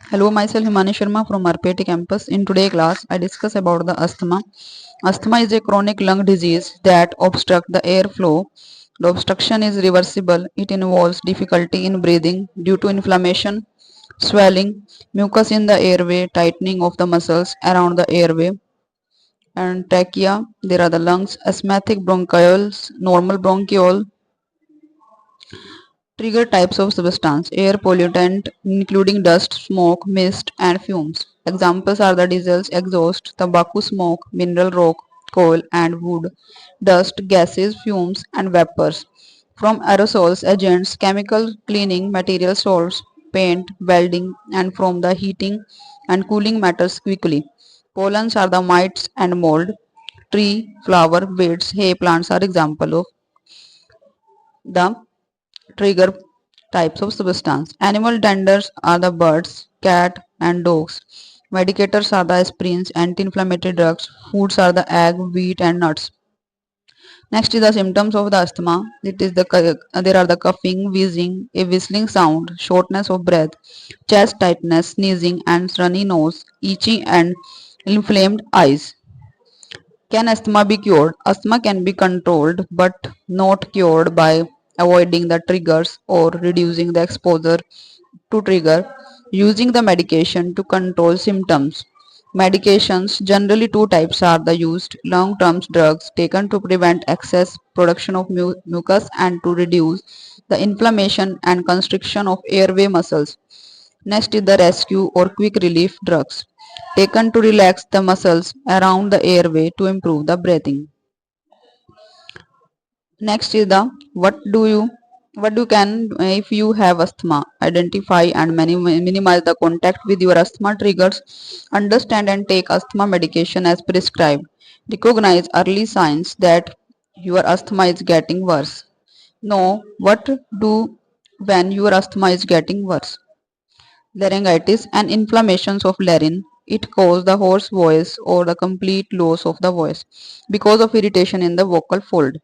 Hello, myself Himani Sharma from RPIIT campus. In today's class, I discuss about the asthma. Asthma is a chronic lung disease that obstructs the airflow. The obstruction is reversible. It involves difficulty in breathing due to inflammation, swelling, mucus in the airway, tightening of the muscles around the airway, and trachea. There are the lungs, asthmatic bronchioles, normal bronchiole. Trigger types of substance: air pollutant including dust, smoke, mist, and fumes. Examples are the diesel's exhaust, tobacco smoke, mineral rock, coal, and wood, dust, gases, fumes, and vapors. From aerosols, agents, chemical cleaning material salts, paint, welding, and from the heating and cooling matters quickly. Pollens are the mites and mold. Tree, flower, weeds, hay plants are example of the trigger types of substance. Animal tenders are the birds, cat, and dogs. Medicators are the aspirins, anti-inflammatory drugs. Foods are the egg, wheat, and nuts. Next is the symptoms of the asthma. There are the coughing, wheezing, a whistling sound, shortness of breath, chest tightness, sneezing, and runny nose, itching, and inflamed eyes. Can asthma be cured? Asthma can be controlled but not cured by avoiding the triggers or reducing the exposure to trigger, using the medication to control symptoms. Medications, generally two types are the used: long-term drugs taken to prevent excess production of mucus and to reduce the inflammation and constriction of airway muscles. Next is the rescue or quick relief drugs taken to relax the muscles around the airway to improve the breathing. Next is the what do you can if you have asthma. Identify and minimize the contact with your asthma triggers. Understand and take asthma medication as prescribed. Recognize early signs that your asthma is getting worse. Know what do when your asthma is getting worse. Laryngitis and inflammations of larynx. It causes the hoarse voice or the complete loss of the voice because of irritation in the vocal fold.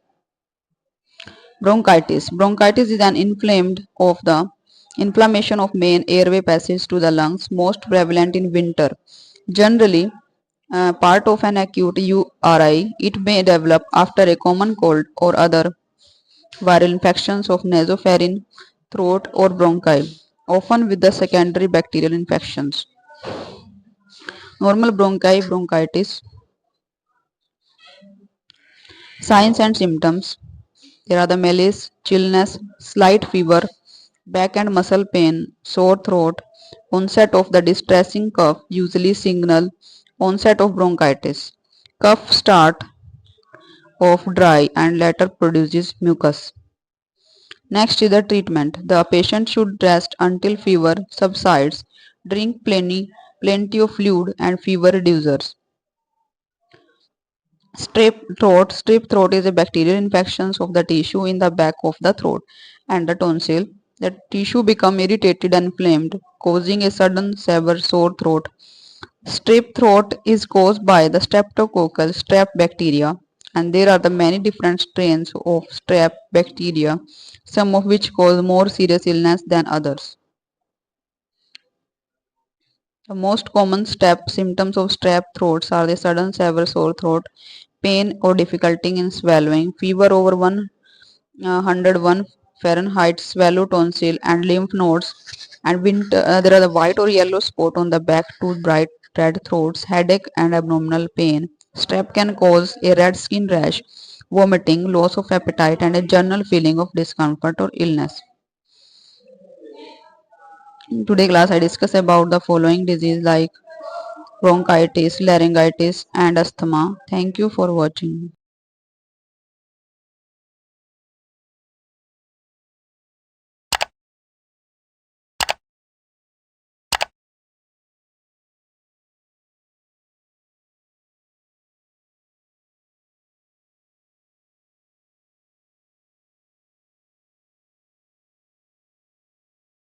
Bronchitis. Bronchitis is an inflamed of the inflammation of main airway passage to the lungs, most prevalent in winter. Generally, part of an acute URI, it may develop after a common cold or other viral infections of nasopharynx, throat, or bronchi, often with the secondary bacterial infections. Normal bronchitis. Signs and symptoms. There are the malaise, chillness, slight fever, back and muscle pain, sore throat, onset of the distressing cough, usually signal onset of bronchitis. Cough start off dry and later produces mucus. Next is the treatment. The patient should rest until fever subsides, drink plenty of fluid and fever reducers. Strep throat. Strep throat is a bacterial infection of the tissue in the back of the throat and the tonsil. The tissue become irritated and inflamed, causing a sudden severe sore throat. Strep throat is caused by the streptococcal strep bacteria, and there are the many different strains of strep bacteria, some of which cause more serious illness than others. The most common symptoms of strep throats are the sudden severe sore throat, pain or difficulty in swallowing, fever over 101 Fahrenheit, swallow tonsil and lymph nodes, and there are the white or yellow spot on the back, tooth, bright red throats, headache and abdominal pain. Strep can cause a red skin rash, vomiting, loss of appetite, and a general feeling of discomfort or illness. In today's class, I discuss about the following disease like bronchitis, laryngitis, and asthma. Thank you for watching.